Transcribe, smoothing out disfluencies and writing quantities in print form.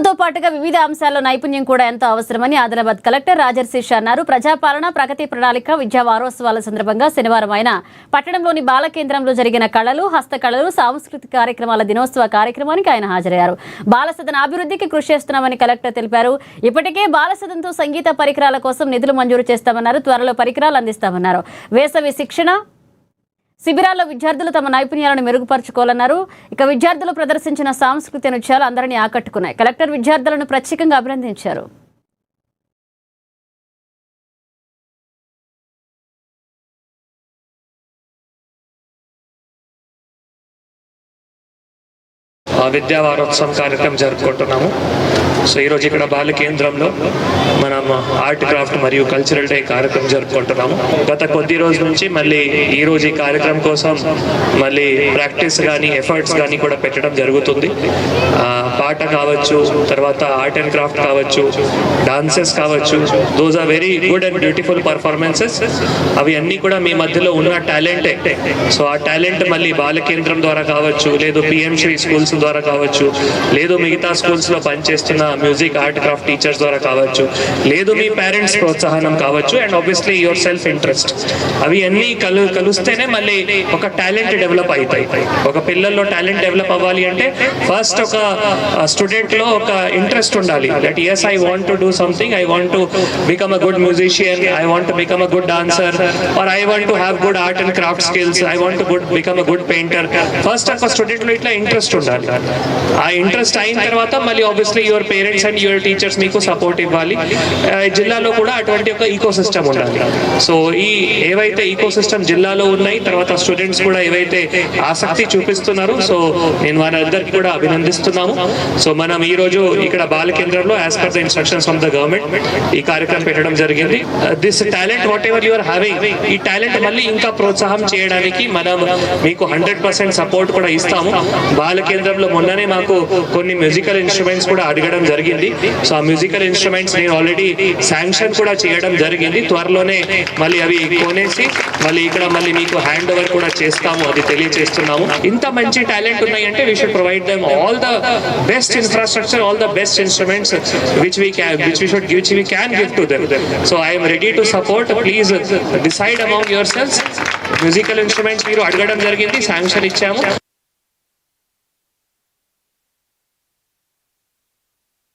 తో పాటుగా వివిధ అంశాల్లో నైపుణ్యం కూడా ఎంతో అవసరమని ఆదిలాబాద్ కలెక్టర్ రాజర్షి అన్నారు. ప్రజాపాలన ప్రగతి ప్రణాళిక విద్యా వారోత్సవాల సందర్భంగా శనివారం ఆయన పట్టణంలోని బాల కేంద్రంలో జరిగిన కళలు, హస్తకళలు, సాంస్కృతిక కార్యక్రమాల దినోత్సవ కార్యక్రమానికి ఆయన హాజరయ్యారు. బాలసదన అభివృద్ధికి కృషి చేస్తున్నామని కలెక్టర్ తెలిపారు. ఇప్పటికే బాలసదన్తో సంగీత పరికరాల కోసం నిధులు మంజూరు చేస్తామన్నారు. త్వరలో పరికరాలు అందిస్తామన్నారు. వేసవి శిక్షణ శిబిరాల్లో విద్యార్థులు తమ నైపుణ్యాలను మెరుగుపరుచుకోవాలన్నారు. ఇక విద్యార్థులు ప్రదర్శించిన సాంస్కృతిక నృత్యాలు అందరినీ ఆకట్టుకున్నాయి. కలెక్టర్ విద్యార్థులను ప్రత్యేకంగా అభినందించారు. విద్యా వారోత్సవం కార్యక్రమం జరుపుకుంటున్నాము. సో ఈరోజు ఇక్కడ బాల కేంద్రంలో మనం ఆర్ట్ క్రాఫ్ట్ మరియు కల్చరల్ డే కార్యక్రమం జరుపుకుంటున్నాము. గత కొద్ది రోజుల నుంచి మళ్ళీ ఈ రోజు ఈ కార్యక్రమం కోసం మళ్ళీ ప్రాక్టీస్ కానీ ఎఫర్ట్స్ కానీ కూడా పెట్టడం జరుగుతుంది. పాట కావచ్చు, తర్వాత ఆర్ట్ అండ్ క్రాఫ్ట్ కావచ్చు, డాన్సెస్ కావచ్చు, those are very good and beautiful performances. అవి అన్నీ కూడా మీ మధ్యలో ఉన్న టాలెంటే. సో ఆ టాలెంట్ మళ్ళీ బాల కేంద్రం ద్వారా కావచ్చు, లేదు పిఎంశ్రీ స్కూల్స్ ద్వారా కావచ్చు, లేదు మిగతా స్కూల్స్ లో పనిచేస్తున్న మ్యూజిక్ ఆర్ట్ క్రాఫ్ట్ టీచర్స్ ద్వారా కావచ్చు, లేదు మీ పేరెంట్స్ ప్రోత్సాహనం కావచ్చు, and obviously your self interest. అవి అన్నీ కలుస్తేనే మళ్ళీ ఒక టాలెంట్ డెవలప్ అవుతాయి. ఒక పిల్లల్లో టాలెంట్ డెవలప్ అవ్వాలి అంటే ఫస్ట్ ఒక స్టూడెంట్ లో ఒక ఇంట్రెస్ట్ ఉండాలి. That yes, I want to do something, I want to become a good musician, I want to become a good dancer, or I want to have good art and craft skills, I want to become a good painter. First ఒక student లో ఇట్లా interest ఉండాలి. ఆ interest అయిన తర్వాత మళ్ళీ obviously your parents and your teachers మీకు support ఇవ్వాలి. జిల్లాలో కూడా అటువంటి ఒక ఈకో సిస్టమ్ ఉండాలి. సో ఈ ఏవైతే ఈకో సిస్టమ్ జిల్లాలో ఉన్నాయి, తర్వాత స్టూడెంట్స్ కూడా ఏవైతే ఆసక్తి చూపిస్తున్నారు, సో నేను వారందరికీ కూడా అభినందిస్తున్నాము. సో మనం ఈ రోజు ఇక్కడ బాల కేంద్రంలో as per the instructions from the government ఈ కార్యక్రమం పెట్టడం జరిగింది. This talent whatever you are having, ఈ టాలెంట్ మళ్ళీ ఇంకా ప్రోత్సాహం చేయడానికి మనం మీకు 100% సపోర్ట్ కూడా ఇస్తాము. బాల కేంద్రంలో మొన్ననే మాకు కొన్ని మ్యూజికల్ ఇన్స్ట్రుమెంట్స్ కూడా అడగడం జరిగింది. సో ఆ మ్యూజికల్ ఇన్స్ట్రుమెంట్స్ నేను ఆల్రెడీ శాంక్షన్ కూడా చేయడం జరిగింది. త్వరలోనే మళ్ళీ అవి కొనేసి మళ్ళీ ఇక్కడ మళ్ళీ మీకు హ్యాండ్ ఓవర్ కూడా చేస్తాము, అది తెలియజేస్తున్నాము. ఇంత మంచి టాలెంట్ ఉన్నాయంటే we should provide them all the best infrastructure, all the best instruments which we can give to them. So I am ready to support. Please decide among yourselves. Musical instruments మీరు అడగడం జరిగింది, sanction ఇచ్చాము.